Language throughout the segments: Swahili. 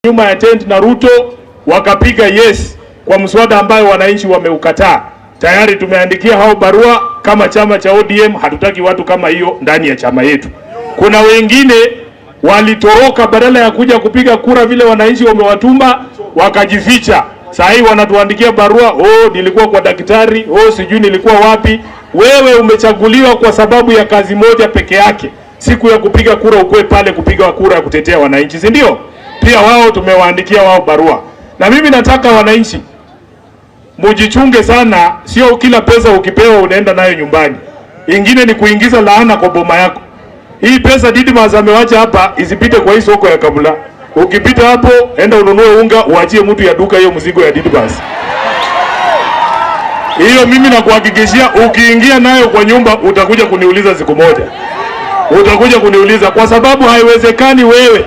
nyuma ya tent na Ruto wakapiga yes kwa mswada ambayo wananchi wameukataa. Tayari tumeandikia hao barua kama chama cha ODM, hatutaki watu kama hiyo ndani ya chama yetu. Kuna wengine walitoroka badala ya kuja kupiga kura vile wananchi wamewatuma, wakajificha. Sasa hii wanatuandikia barua, nilikuwa kwa daktari, sijui nilikuwa wapi. Wewe umechaguliwa kwa sababu ya kazi moja peke yake. Siku ya kupiga kura ukwe pale kupiga kura ya kutetea wananchi, si ndio? Pia wao tumewaandikia wao barua. Na mimi nataka wananchi mujichunge sana, sio kila pesa ukipewa unaenda nayo nyumbani. Ingine ni kuingiza laana kwa boma yako. Hii pesa Didmas amewacha hapa isipite kwa hii soko ya Kabula. Ukipita hapo enda ununue unga, uachie mtu ya duka hiyo mzigo ya Didmas. Hiyo mimi nakuhakikishia, ukiingia nayo kwa nyumba utakuja kuniuliza siku moja. Utakuja kuniuliza kwa sababu haiwezekani wewe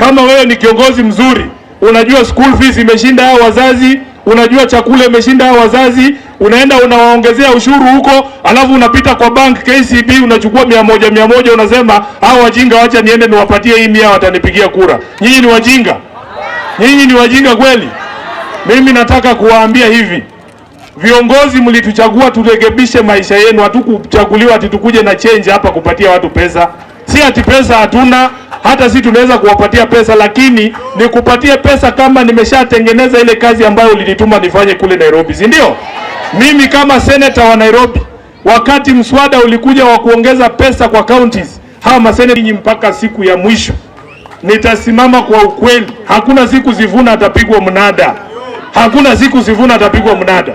kama wewe ni kiongozi mzuri, unajua school fees imeshinda hao wazazi, unajua chakula imeshinda hao wazazi, unaenda unawaongezea ushuru huko, alafu unapita kwa bank KCB unachukua 100 unasema hao wajinga wacha niende niwapatie hii 100 watanipigia kura. Nyinyi ni wajinga? Nyinyi ni wajinga kweli? Mimi nataka kuwaambia hivi. Viongozi mlituchagua turekebishe maisha yenu, hatukuchaguliwa ati tukuje na change hapa kupatia watu pesa. Si ati pesa hatuna, hata si tunaweza kuwapatia pesa, lakini ni kupatia pesa kama nimeshatengeneza ile kazi ambayo ulinituma nifanye kule Nairobi, si ndio? Mimi kama senator wa Nairobi, wakati mswada ulikuja wa kuongeza pesa kwa counties, hawa maseneta mpaka siku ya mwisho nitasimama kwa ukweli. Hakuna siku Sifuna atapigwa mnada. Hakuna siku Sifuna atapigwa mnada.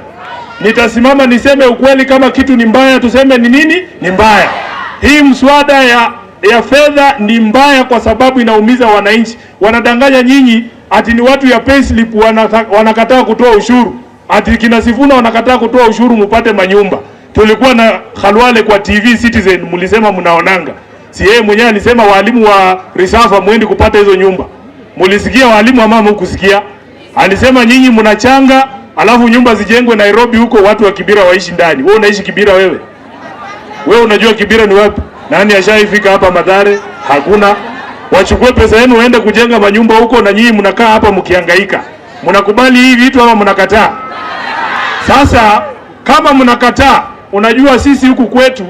Nitasimama niseme ukweli, kama kitu ni mbaya tuseme ni nini? Ni mbaya. Hii mswada ya fedha ni mbaya kwa sababu inaumiza wananchi. Wanadanganya nyinyi ati ni watu ya payslip wanakataa kutoa ushuru. Ati kina Sifuna wanakataa kutoa ushuru mpate manyumba. Tulikuwa na Khalwale kwa TV Citizen, mlisema mnaonanga. Si yeye mwenyewe alisema walimu wa Risafa muende kupata hizo nyumba. Mulisikia walimu wa mama kusikia? Alisema nyinyi mnachanga, alafu nyumba zijengwe Nairobi huko watu wa Kibira waishi ndani. Wewe unaishi Kibira wewe? Wewe unajua Kibira ni wapi? Nani ashaifika hapa Mathare? Hakuna. Wachukue pesa yenu waende kujenga manyumba huko na nyinyi mnakaa hapa mkihangaika. Mnakubali hivi vitu ama mnakataa? Sasa kama mnakataa, unajua sisi huku kwetu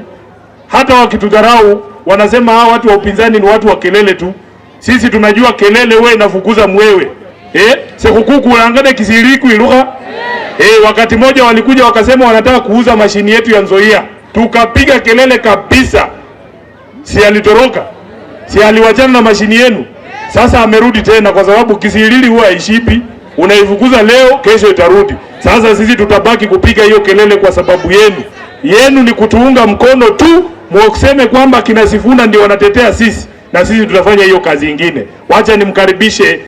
hata wakitudharau wanasema hawa watu wa upinzani ni watu wa kelele tu. Sisi tunajua kelele wewe inafukuza mwewe. Huku kuangana kisiriku iluka. Wakati moja walikuja wakasema wanataka kuuza mashini yetu ya Nzoia. Tukapiga kelele kabisa. Si alitoroka? Si aliwachana na mashini yenu? Sasa amerudi tena kwa sababu kisirili huwa haishipi. Unaifukuza leo, kesho itarudi. Sasa sisi tutabaki kupiga hiyo kelele kwa sababu yenu. Yenu ni kutuunga mkono tu, mwoseme kwamba kina Sifuna ndio wanatetea sisi, na sisi tutafanya hiyo kazi nyingine. Wacha nimkaribishe